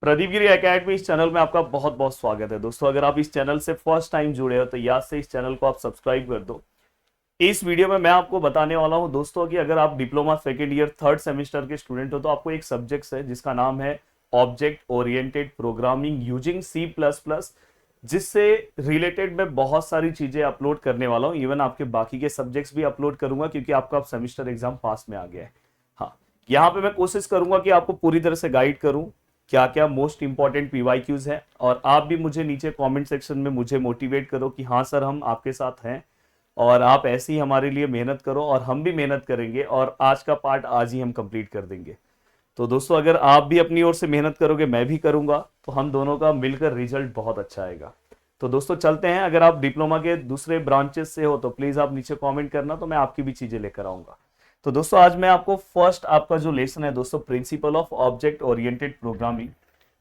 प्रदीप गिरी academy इस channel में आपका बहुत बहुत स्वागत है दोस्तों। अगर आप इस चैनल से फर्स्ट टाइम जुड़े हो तो याद से इस चैनल को आप सब्सक्राइब कर दो। इस वीडियो में मैं आपको बताने वाला हूं दोस्तों कि अगर आप diploma second year third semester के स्टूडेंट हो तो आपको एक सब्जेक्ट है जिसका नाम है object oriented programming using C++, जिससे रिलेटेड मैं बहुत सारी चीजें अपलोड करने वाला हूँ। इवन आपके बाकी के सब्जेक्ट्स भी अपलोड करूंगा क्योंकि आपका अब सेमेस्टर एग्जाम पास में आ गया है। हाँ, यहाँ पे मैं कोशिश करूंगा कि आपको पूरी तरह से गाइड करूं क्या क्या मोस्ट इंपॉर्टेंट PYQs है, और आप भी मुझे नीचे कमेंट सेक्शन में मुझे मोटिवेट करो कि हाँ सर हम आपके साथ हैं और आप ऐसे ही हमारे लिए मेहनत करो और हम भी मेहनत करेंगे और आज का पार्ट आज ही हम कंप्लीट कर देंगे। तो दोस्तों अगर आप भी अपनी ओर से मेहनत करोगे, मैं भी करूंगा, तो हम दोनों का मिलकर रिजल्ट बहुत अच्छा आएगा। तो दोस्तों चलते हैं। अगर आप डिप्लोमा के दूसरे ब्रांचेस से हो तो प्लीज आप नीचे कमेंट करना, तो मैं आपकी भी चीजें लेकर आऊंगा। तो दोस्तों आज मैं आपको फर्स्ट आपका जो लेसन है दोस्तों, principle of object oriented programming,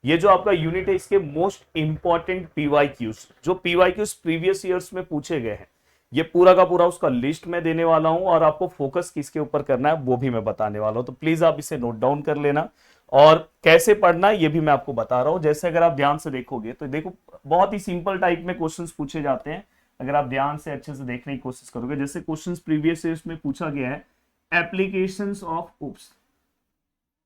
ये जो आपका यूनिट है इसके मोस्ट इंपॉर्टेंट PYQs, जो PYQs प्रीवियस ईयर्स में पूछे गए हैं, ये पूरा का पूरा उसका लिस्ट में देने वाला हूं और आपको फोकस किसके ऊपर करना है वो भी मैं बताने वाला हूं। तो प्लीज आप इसे नोट डाउन कर लेना और कैसे पढ़ना है ये भी मैं आपको बता रहा हूं। जैसे अगर आप ध्यान से देखोगे तो देखो बहुत ही सिंपल टाइप में क्वेश्चंस पूछे जाते हैं। अगर आप ध्यान से अच्छे से देखने की कोशिश करोगे, जैसे क्वेश्चंस प्रीवियस ईयर्स में पूछा गया है एप्लीकेशंस ऑफ उप्स।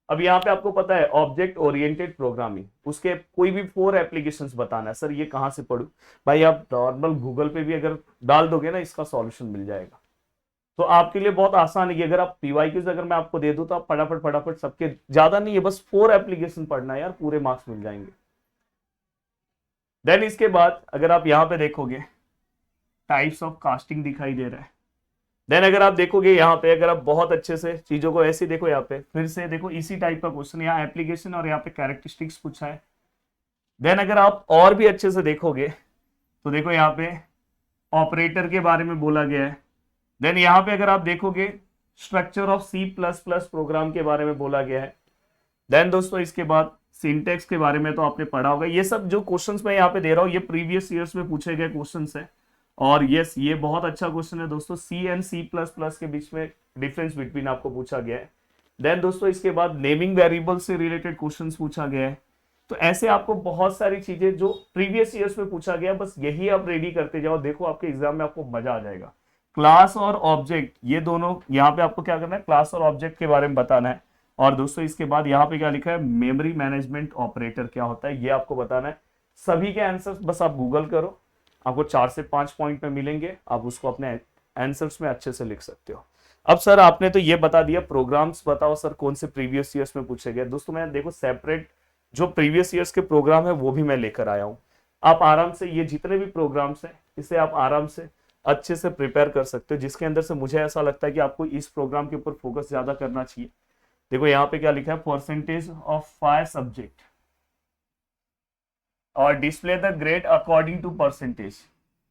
अब यहाँ पे आपको पता है ऑब्जेक्ट ओरिएंटेड प्रोग्रामिंग, उसके कोई भी 4 एप्लीकेशंस बताना है। सर ये कहाँ से पढ़ूं? भाई आप नॉर्मल गूगल पे भी अगर डाल दोगे ना इसका सॉल्यूशन मिल जाएगा। तो आपके लिए बहुत आसान है कि अगर आप PYQs अगर मैं आपको दे दूं तो आप फटाफट फटाफट सबके, ज्यादा नहीं है, बस 4 एप्लीकेशन पढ़ना है यार, पूरे मार्क्स मिल जाएंगे। देन इसके बाद अगर आप यहाँ पे देखोगे टाइप्स ऑफ कास्टिंग दिखाई दे रहा है। देन अगर आप देखोगे यहाँ पे, अगर आप बहुत अच्छे से चीजों को ऐसे देखो, यहाँ पे फिर से देखो इसी टाइप का क्वेश्चन, यहाँ एप्लीकेशन और यहाँ पे कैरेक्टरिस्टिक्स पूछा है। देन अगर आप और भी अच्छे से देखोगे तो देखो यहाँ पे ऑपरेटर के बारे में बोला गया है। देन यहाँ पे अगर आप देखोगे स्ट्रक्चर ऑफ C++ प्रोग्राम के बारे में बोला गया है। देन दोस्तों इसके बाद सिंटेक्स के बारे में तो आपने पढ़ा होगा। ये सब जो क्वेश्चंस मैं यहाँ पे दे रहा हूँ ये प्रीवियस ईयर्स में पूछे गए क्वेश्चंस है। और यस ये बहुत अच्छा क्वेश्चन है दोस्तों, C एंड C++ के बीच में डिफरेंस बिटवीन आपको पूछा गया है। देन दोस्तों इसके बाद नेमिंग वेरिएबल से रिलेटेड क्वेश्चंस पूछा गया है। तो ऐसे आपको बहुत सारी चीजें जो प्रीवियस ईयर्स में पूछा गया, बस यही आप रेडी करते जाओ, देखो आपके एग्जाम में आपको मजा आ जाएगा। क्लास और ऑब्जेक्ट ये दोनों यहाँ पे आपको क्या करना है, क्लास और ऑब्जेक्ट के बारे में बताना है। और दोस्तों इसके बाद यहाँ पे क्या लिखा है, मेमोरी मैनेजमेंट ऑपरेटर क्या होता है ये आपको बताना है। सभी के आंसर्स बस आप गूगल करो, आपको 4 से 5 पॉइंट में मिलेंगे, आप उसको अपने आंसर्स में अच्छे से लिख सकते हो। अब सर आपने तो ये बता दिया, प्रोग्राम्स बताओ सर कौन से प्रीवियस ईयर्स में पूछे गए। दोस्तों मैं देखो सेपरेट जो प्रीवियस ईयर्स के प्रोग्राम है वो भी मैं लेकर आया हूँ। आप आराम से ये जितने भी प्रोग्राम्स हैं इसे आप आराम से अच्छे से प्रिपेयर कर सकते हो, जिसके अंदर से मुझे ऐसा लगता है कि आपको इस प्रोग्राम के ऊपर फोकस ज्यादा करना चाहिए। देखो यहाँ पे क्या लिखा है, परसेंटेज ऑफ 5 सब्जेक्ट और display the grade according to percentage,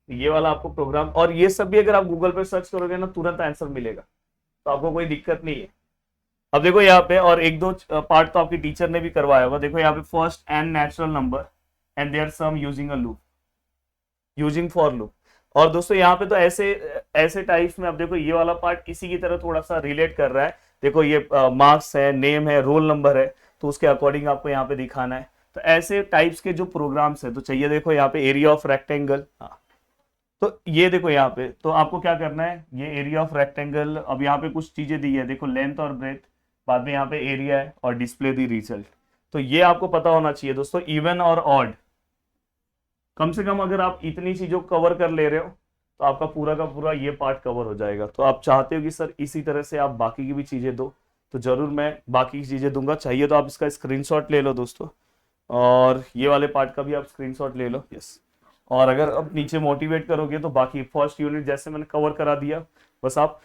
ये वाला आपको प्रोग्राम। और ये सब भी अगर आप गूगल पे सर्च करोगे ना तुरंत आंसर मिलेगा, तो आपको कोई दिक्कत नहीं है। अब देखो यहाँ पे और एक दो पार्ट तो आपकी टीचर ने भी करवाया होगा। देखो यहाँ पे first and natural number and their sum using a loop, using for loop. और दोस्तों यहाँ पे तो ऐसे ऐसे टाइप्स में अब देखो ये वाला पार्ट इसी की तरह थोड़ा सा रिलेट कर रहा है। देखो ये मार्क्स है, नेम है, रोल नंबर है, तो उसके अकॉर्डिंग आपको यहाँ पे दिखाना है। तो ऐसे टाइप्स के जो प्रोग्राम्स है तो चाहिए, देखो यहाँ पे एरिया ऑफ रेक्टेंगल, हाँ तो ये देखो यहाँ पे तो आपको क्या करना है, ये एरिया ऑफ रेक्टेंगल। अब यहाँ पे कुछ चीजें दी है, देखो लेंथ और ब्रेथ, बाद में यहाँ पे एरिया है और डिस्प्ले दी रिजल्ट। तो ये आपको पता होना चाहिए दोस्तों। इवन और ऑड, कम से कम अगर आप इतनी चीजों को कवर कर ले रहे हो तो आपका पूरा का पूरा ये पार्ट कवर हो जाएगा। तो आप चाहते हो कि सर इसी तरह से आप बाकी की भी चीजें दो, तो जरूर मैं बाकी की चीजें दूंगा। चाहिए तो आप इसका स्क्रीनशॉट ले लो दोस्तों, और ये वाले पार्ट का भी आप स्क्रीनशॉट ले लो। यस, और अगर आप नीचे मोटिवेट करोगे तो बाकी फर्स्ट यूनिट जैसे मैंने कवर करा दिया, बस आप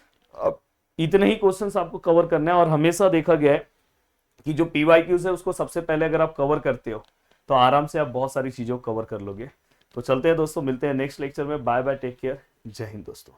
इतने ही क्वेश्चंस आपको कवर करना है। और हमेशा देखा गया है कि जो PYQs है उसको सबसे पहले अगर आप कवर करते हो तो आराम से आप बहुत सारी चीजों को कवर कर लोगे। तो चलते हैं दोस्तों, मिलते हैं नेक्स्ट लेक्चर में। बाय बाय, टेक केयर, जय हिंद दोस्तों।